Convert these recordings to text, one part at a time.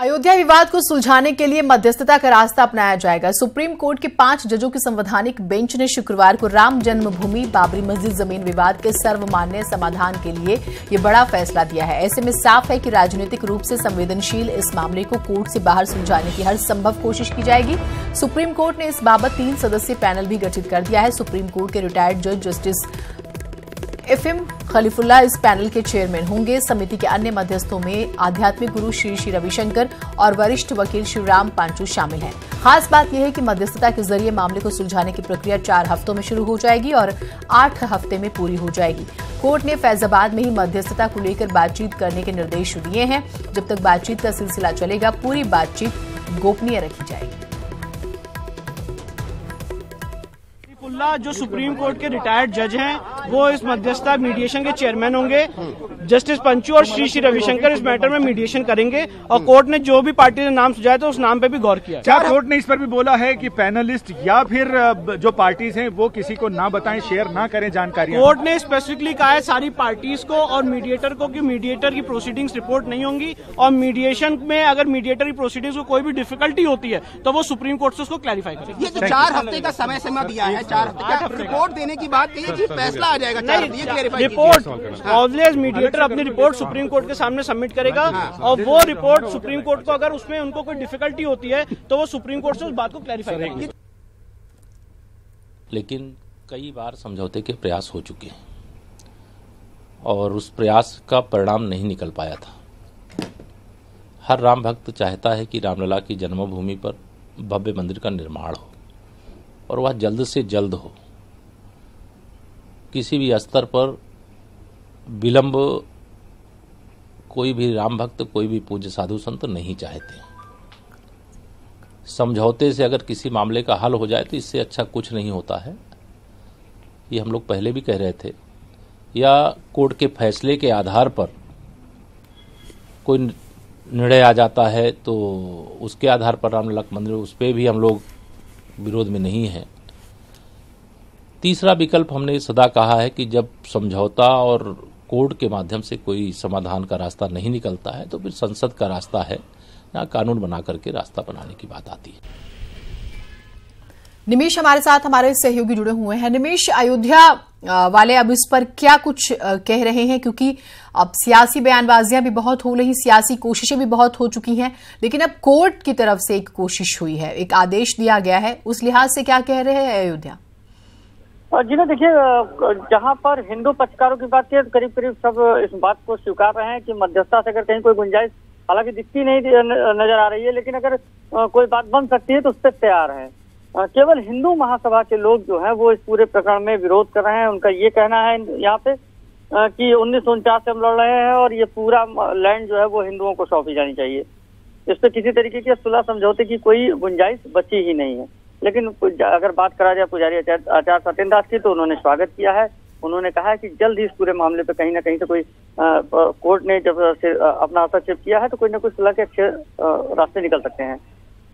अयोध्या विवाद को सुलझाने के लिए मध्यस्थता का रास्ता अपनाया जाएगा। सुप्रीम कोर्ट के 5 जजों की संवैधानिक बेंच ने शुक्रवार को राम जन्मभूमि बाबरी मस्जिद जमीन विवाद के सर्वमान्य समाधान के लिए ये बड़ा फैसला दिया है। ऐसे में साफ है कि राजनीतिक रूप से संवेदनशील इस मामले को कोर्ट से बाहर सुलझाने की हर संभव कोशिश की जाएगी। सुप्रीम कोर्ट ने इस बाबत 3 सदस्यीय पैनल भी गठित कर दिया है। सुप्रीम कोर्ट के रिटायर्ड जज जस्टिस एफएम खलीफुल्ला इस पैनल के चेयरमैन होंगे। समिति के अन्य मध्यस्थों में आध्यात्मिक गुरु श्री श्री रविशंकर और वरिष्ठ वकील शिवराम पांचू शामिल हैं। खास बात यह है कि मध्यस्थता के जरिए मामले को सुलझाने की प्रक्रिया 4 हफ्तों में शुरू हो जाएगी और 8 हफ्ते में पूरी हो जाएगी। कोर्ट ने फैजाबाद में ही मध्यस्थता को लेकर बातचीत करने के निर्देश दिए हैं। जब तक बातचीत का सिलसिला चलेगा, पूरी बातचीत गोपनीय रखी जाएगी। जो सुप्रीम कोर्ट के रिटायर्ड जज हैं वो इस मध्यस्थता मीडिएशन के चेयरमैन होंगे। जस्टिस पंचू और श्री श्री रविशंकर इस मैटर में मीडिएशन करेंगे और कोर्ट ने जो भी पार्टी ने नाम सुझाया तो उस नाम पे भी गौर किया। क्या कोर्ट ने इस पर भी बोला है कि पैनलिस्ट या फिर जो पार्टीज हैं वो किसी को ना बताएं, शेयर ना करें जानकारी? कोर्ट ने स्पेसिफिकली कहा है सारी पार्टीज को और मीडिएटर को कि मीडिएटर की प्रोसीडिंग्स रिपोर्ट नहीं होंगी और मीडिएशन में अगर मीडिएटर की प्रोसीडिंग्स को कोई भी डिफिकल्टी होती है तो वो सुप्रीम कोर्ट से उसको क्लैरिफाई करेगी। ये जो 4 हफ्ते का समय सीमा दिया है, 4 हफ्ते रिपोर्ट देने की बात कही कि फैसला आ जाएगा। रिपोर्ट ऑलवेज मीडिएटर अपनी रिपोर्ट सुप्रीम कोर्ट के सामने सबमिट करेगा और वो रिपोर्ट सुप्रीम कोर्ट को अगर उसमें उनको कोई डिफिकल्टी होती है तो वो सुप्रीम कोर्ट से उस बात को क्लैरिफाई करेगी। लेकिन कई बार समझौते के प्रयास हो चुके हैं और उस प्रयास का परिणाम नहीं निकल पाया था। हर राम भक्त चाहता है कि रामलला की जन्मभूमि पर भव्य मंदिर का निर्माण हो और वह जल्द से जल्द हो। किसी भी स्तर पर विलंब कोई भी राम भक्त, कोई भी पूज्य साधु संत नहीं चाहते। समझौते से अगर किसी मामले का हल हो जाए तो इससे अच्छा कुछ नहीं होता है। ये हम लोग पहले भी कह रहे थे। या कोर्ट के फैसले के आधार पर कोई निर्णय आ जाता है तो उसके आधार पर रामलला मंदिर, उस पर भी हम लोग विरोध में नहीं है। तीसरा विकल्प हमने सदा कहा है कि जब समझौता और कोर्ट के माध्यम से कोई समाधान का रास्ता नहीं निकलता है तो फिर संसद का रास्ता है, ना कानून बना करके रास्ता बनाने की बात आती है। निमेश हमारे साथ हमारे सहयोगी जुड़े हुए हैं। निमेश, अयोध्या वाले अब इस पर क्या कुछ कह रहे हैं? क्योंकि अब सियासी बयानबाजियां भी बहुत हो रही, सियासी कोशिशें भी बहुत हो चुकी हैं, लेकिन अब कोर्ट की तरफ से एक कोशिश हुई है, एक आदेश दिया गया है। उस लिहाज से क्या कह रहे हैं अयोध्या? जी ना, देखिए, जहां पर हिंदू पक्षकारों की बात है करीब करीब सब इस बात को स्वीकार रहे हैं कि मध्यस्थता से अगर कहीं कोई गुंजाइश हालांकि दिखती नहीं नजर आ रही है, लेकिन अगर कोई बात बन सकती है तो उससे तैयार है। केवल हिंदू महासभा के लोग जो हैं वो इस पूरे प्रकरण में विरोध कर रहे हैं। उनका ये कहना है यहाँ पे कि 1949 से हम लड़ रहे हैं और ये पूरा लैंड जो है वो हिंदुओं को सौंपी जानी चाहिए। इस पर किसी तरीके के सुलह समझौते की कोई गुंजाइश बची ही नहीं है। लेकिन अगर बात करा जाए पुजारी आचार्य सत्येंद्र दास की तो उन्होंने स्वागत किया है। उन्होंने कहा है कि जल्द ही इस पूरे मामले पे कहीं ना कहीं से कोई कोर्ट ने जब अपना हस्तक्षेप किया है तो कोई ना कोई सुलह के अच्छे रास्ते निकल सकते हैं।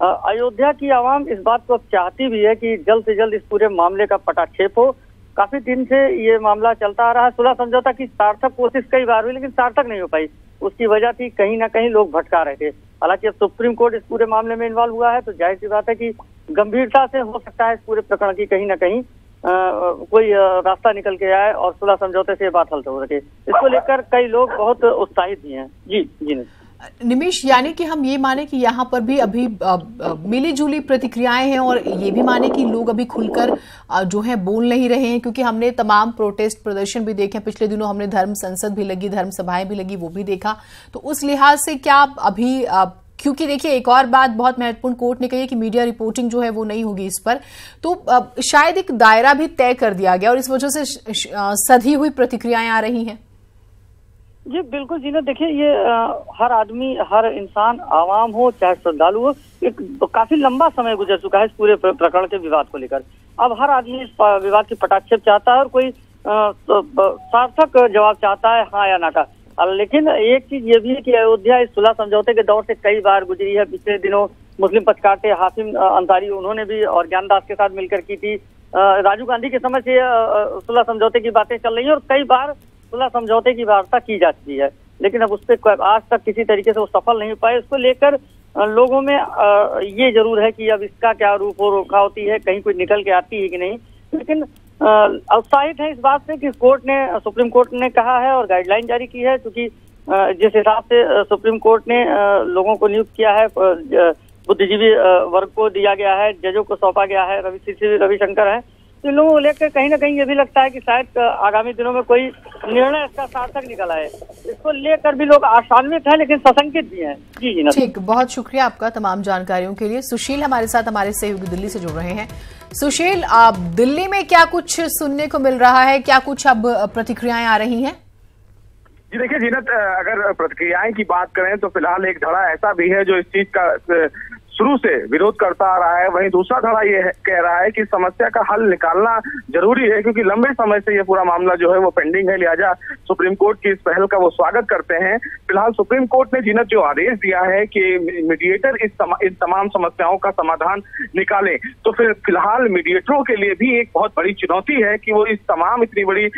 अयोध्या की आवाम इस बात को अब चाहती भी है कि जल्द से जल्द इस पूरे मामले का पटाक्षेप हो। काफी दिन से ये मामला चलता आ रहा है। सुलह समझौता की सार्थक कोशिश कई बार हुई लेकिन सार्थक नहीं हो पाई। उसकी वजह थी कहीं ना कहीं लोग भटका रहे थे। हालांकि अब सुप्रीम कोर्ट इस पूरे मामले में इन्वॉल्व हुआ है तो जाहिर सी बात है कि गंभीरता से हो सकता है इस पूरे प्रकरण की कहीं ना कहीं कोई रास्ता निकल के आए और सुलह समझौते से बात हल हो सके। इसको लेकर कई लोग बहुत उत्साहित भी हैं। जी निमेश, यानी कि हम ये माने कि यहाँ पर भी अभी मिली जुली प्रतिक्रियाएं हैं और ये भी माने कि लोग अभी खुलकर जो है बोल नहीं रहे हैं, क्योंकि हमने तमाम प्रोटेस्ट प्रदर्शन भी देखे। पिछले दिनों हमने धर्म संसद भी लगी, धर्म सभाएं भी लगी, वो भी देखा। तो उस लिहाज से क्या अभी क्योंकि देखिए एक और बात बहुत महत्वपूर्ण कोर्ट ने कही है कि मीडिया रिपोर्टिंग जो है वो नहीं होगी इस पर, तो शायद एक दायरा भी तय कर दिया गया और इस वजह से सधी हुई प्रतिक्रियाएं आ रही हैं। जी बिल्कुल जी ना, देखिए ये हर आदमी, हर इंसान, आवाम हो चाहे श्रद्धालु हो, एक काफी लंबा समय गुजर चुका है इस पूरे प्रकरण के विवाद को लेकर। अब हर आदमी इस विवाद की पटाक्षेप चाहता है और कोई सार्थक जवाब चाहता है, हाँ या ना का। लेकिन एक चीज ये भी है कि अयोध्या इस सुलह समझौते के दौर से कई बार गुजरी है। पिछले दिनों मुस्लिम पक्षकार थे हाशिम अंसारी, उन्होंने भी और ज्ञानदास के साथ मिलकर की थी। राजीव गांधी के समय से सुलह समझौते की बातें चल रही है और कई बार सुलह समझौते की वार्ता की जा चुकी है। लेकिन अब उस पर आज तक किसी तरीके से वो सफल नहीं हो पाए। इसको लेकर लोगों में ये जरूर है कि अब इसका क्या रूप और रोका होती है, कहीं कोई निकल के आती है कि नहीं। लेकिन उत्साहित है इस बात से कि सुप्रीम कोर्ट ने कहा है और गाइडलाइन जारी की है, क्योंकि जिस हिसाब से सुप्रीम कोर्ट ने लोगों को नियुक्त किया है, बुद्धिजीवी वर्ग को दिया गया है, जजों को सौंपा गया है, रविशंकर है, तो इन लोगों को लेकर कहीं ना कहीं ये भी लगता है कि शायद आगामी दिनों में कोई निर्णय इसका सार्थक निकल आए। इसको लेकर भी लोग आशान्वित हैं लेकिन सशंकित भी हैं। जी ठीक, बहुत शुक्रिया आपका तमाम जानकारियों के लिए। सुशील हमारे साथ हमारे सहयोगी दिल्ली से जुड़ रहे हैं। सुशील, आप दिल्ली में क्या कुछ सुनने को मिल रहा है, क्या कुछ अब प्रतिक्रियाएं आ रही हैं? जी देखिए जीनत, अगर प्रतिक्रियाएं की बात करें तो फिलहाल एक धड़ा ऐसा भी है जो इस चीज का शुरू से विरोध करता आ रहा है। वहीं दूसरा धड़ा ये कह रहा है कि समस्या का हल निकालना जरूरी है, क्योंकि लंबे समय से ये पूरा मामला जो है वो पेंडिंग है, लिहाजा सुप्रीम कोर्ट की इस पहल का वो स्वागत करते हैं। फिलहाल सुप्रीम कोर्ट ने जीनत जो आदेश दिया है कि मीडिएटर इन तमाम समस्याओं का समाधान निकाले, तो फिर फिलहाल मीडिएटरों के लिए भी एक बहुत बड़ी चुनौती है कि वो इस तमाम इतनी बड़ी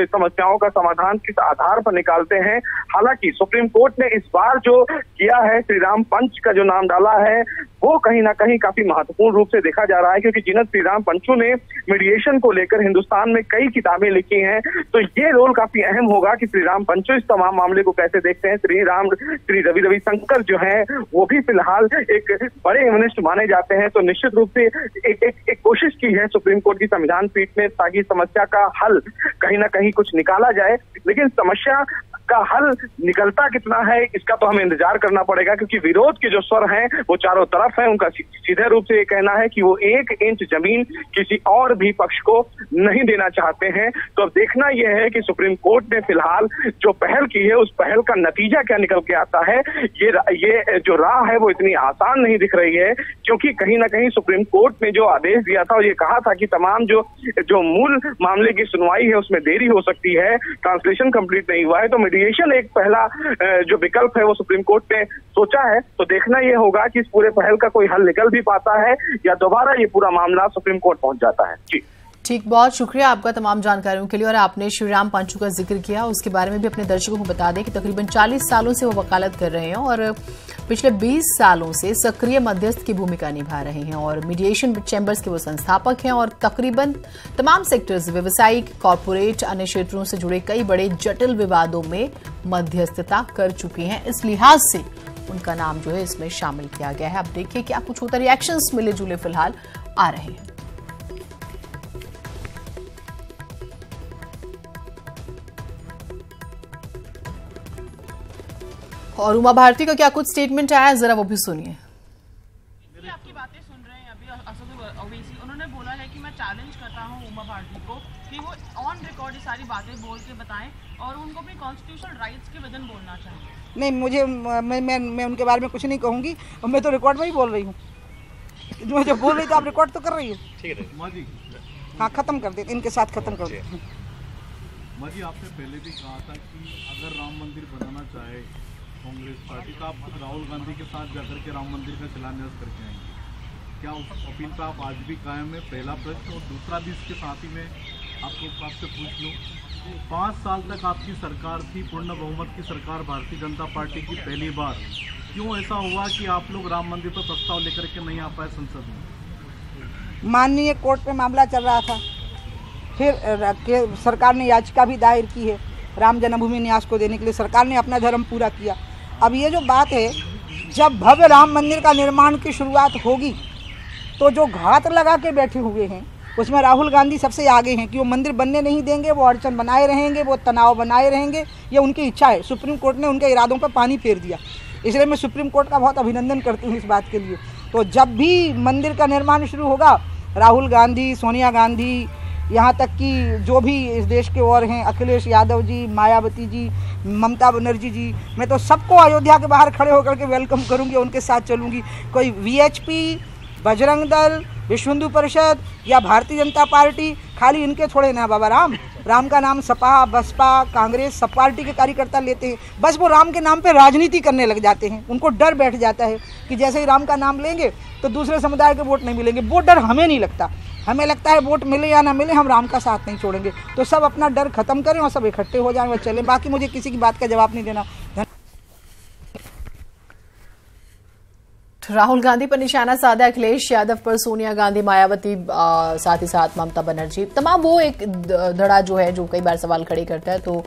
समस्याओं का समाधान किस आधार पर निकालते हैं। हालांकि सुप्रीम कोर्ट ने इस बार जो किया है, श्री राम पंच का जो नाम डाला है, वो कहीं ना कहीं काफी महत्वपूर्ण रूप से देखा जा रहा है, क्योंकि जीनत श्री राम पंचू ने मीडिएशन को लेकर हिंदुस्तान में कई किताबें लिखी हैं, तो ये रोल काफी अहम होगा कि श्री राम पंचू इस तमाम मामले को कैसे देखते हैं। श्री रविशंकर जो हैं वो भी फिलहाल एक बड़े ह्यूमनिस्ट माने जाते हैं, तो निश्चित रूप से एक कोशिश की है सुप्रीम कोर्ट की संविधान पीठ ने ताकि समस्या का हल कहीं ना कहीं कुछ निकाला जाए। लेकिन समस्या का हल निकलता कितना है इसका तो हमें इंतजार करना पड़ेगा, क्योंकि विरोध के जो स्वर हैं वो चारों तरफ हैं। उनका सीधे रूप से ये कहना है कि वो 1 इंच जमीन किसी और भी पक्ष को नहीं देना चाहते हैं। तो अब देखना यह है कि सुप्रीम कोर्ट ने फिलहाल जो पहल की है उस पहल का नतीजा क्या निकल के आता है। ये जो राह है वो इतनी आसान नहीं दिख रही है, क्योंकि कहीं ना कहीं सुप्रीम कोर्ट ने जो आदेश दिया था और ये कहा था कि तमाम जो मूल मामले की सुनवाई है उसमें देरी हो सकती है, ट्रांसलेशन कंप्लीट नहीं हुआ है, तो मीडिएशन एक पहला जो विकल्प है वो सुप्रीम कोर्ट ने सोचा है। तो देखना यह होगा कि इस पूरे पहल का कोई हल निकल भी पाता है या दोबारा ये पूरा मामला सुप्रीम कोर्ट पहुंच जाता है। जी ठीक, बहुत शुक्रिया आपका तमाम जानकारियों के लिए। और आपने श्री राम पंचू का जिक्र किया, उसके बारे में भी अपने दर्शकों को बता दें कि तकरीबन 40 सालों से वो वकालत कर रहे हैं और पिछले 20 सालों से सक्रिय मध्यस्थ की भूमिका निभा रहे हैं और मीडिएशन चैम्बर्स के वो संस्थापक हैं और तकरीबन तमाम सेक्टर्स, व्यवसायिक, कॉर्पोरेट, अन्य क्षेत्रों से जुड़े कई बड़े जटिल विवादों में मध्यस्थता कर चुके हैं। इस लिहाज से उनका नाम जो है इसमें शामिल किया गया है। अब देखिए क्या कुछ होता है। रिएक्शंस मिले जुले फिलहाल आ रहे हैं। और उमा भारती का क्या कुछ स्टेटमेंट आया, जरा वो भी सुनिए। आपकी बातें सुन रहे हैं अभी असदुल ओवैसी, उन्होंने बोला है कि मैं चैलेंज करता हूं उमा भारती को कि वो ऑन रिकॉर्ड ये सारी बातें बोल के बताएं और उनको अपनी कॉन्स्टिट्यूशनल राइट्स के वजन बोलना चाहिए। नहीं, मैं उनके बारे में कुछ नहीं कहूँगी, मैं तो रिकॉर्ड में ही बोल रही हूँ। मैं जब बोल रही तो आप रिकॉर्ड तो कर रही हो। हाँ, खत्म कर देते, इनके साथ खत्म कर देते। माँ जी, आपने पहले भी कहा था कि अगर राम मंदिर बनाना चाहे कांग्रेस पार्टी का, आप राहुल गांधी के साथ जाकर के राम मंदिर का शिलान्यास करके आएंगे, क्या उस अपील पर आप आज भी कायम है? पहला प्रश्न। और दूसरा भी इसके साथ ही में आपसे पूछ लूँ, 5 साल तक आपकी सरकार थी, पूर्ण बहुमत की सरकार भारतीय जनता पार्टी की, पहली बार क्यों ऐसा हुआ कि आप लोग राम मंदिर पर प्रस्ताव लेकर के नहीं आ पाए संसद में? माननीय कोर्ट में मामला चल रहा था, फिर सरकार ने याचिका भी दायर की है राम जन्मभूमि न्यास को देने के लिए। सरकार ने अपना धर्म पूरा किया। अब ये जो बात है, जब भव्य राम मंदिर का निर्माण की शुरुआत होगी तो जो घात लगा के बैठे हुए हैं उसमें राहुल गांधी सबसे आगे हैं कि वो मंदिर बनने नहीं देंगे, वो अड़चन बनाए रहेंगे, वो तनाव बनाए रहेंगे। ये उनकी इच्छा है। सुप्रीम कोर्ट ने उनके इरादों पर पानी फेर दिया, इसलिए मैं सुप्रीम कोर्ट का बहुत अभिनंदन करती हूँ इस बात के लिए। तो जब भी मंदिर का निर्माण शुरू होगा, राहुल गांधी, सोनिया गांधी, यहाँ तक कि जो भी इस देश के और हैं, अखिलेश यादव जी, मायावती जी, ममता बनर्जी जी, मैं तो सबको अयोध्या के बाहर खड़े होकर के वेलकम करूँगी, उनके साथ चलूँगी। कोई वीएचपी, बजरंग दल, विश्व हिंदू परिषद या भारतीय जनता पार्टी, खाली इनके थोड़े ना बाबा राम का नाम सपा, बसपा, कांग्रेस सब पार्टी के कार्यकर्ता लेते हैं। बस वो राम के नाम पे राजनीति करने लग जाते हैं। उनको डर बैठ जाता है कि जैसे ही राम का नाम लेंगे तो दूसरे समुदाय के वोट नहीं मिलेंगे। वो डर हमें नहीं लगता। हमें लगता है वोट मिले या ना मिले हम राम का साथ नहीं छोड़ेंगे। तो सब अपना डर खत्म करें और सब इकट्ठे हो जाएं और चलें। बाकी मुझे किसी की बात का जवाब नहीं देना। राहुल गांधी पर निशाना साधा अखिलेश यादव पर सोनिया गांधी, मायावती, साथ ही साथ ममता बनर्जी, तमाम वो एक धड़ा जो है जो कई बार सवाल खड़े करता है। तो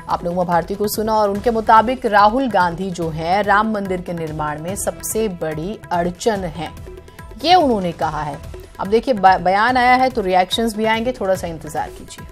आपने उमा भारती को सुना और उनके मुताबिक राहुल गांधी जो है राम मंदिर के निर्माण में सबसे बड़ी अड़चन है, ये उन्होंने कहा है। अब देखिए बयान आया है तो रिएक्शंस भी आएंगे, थोड़ा सा इंतजार कीजिए।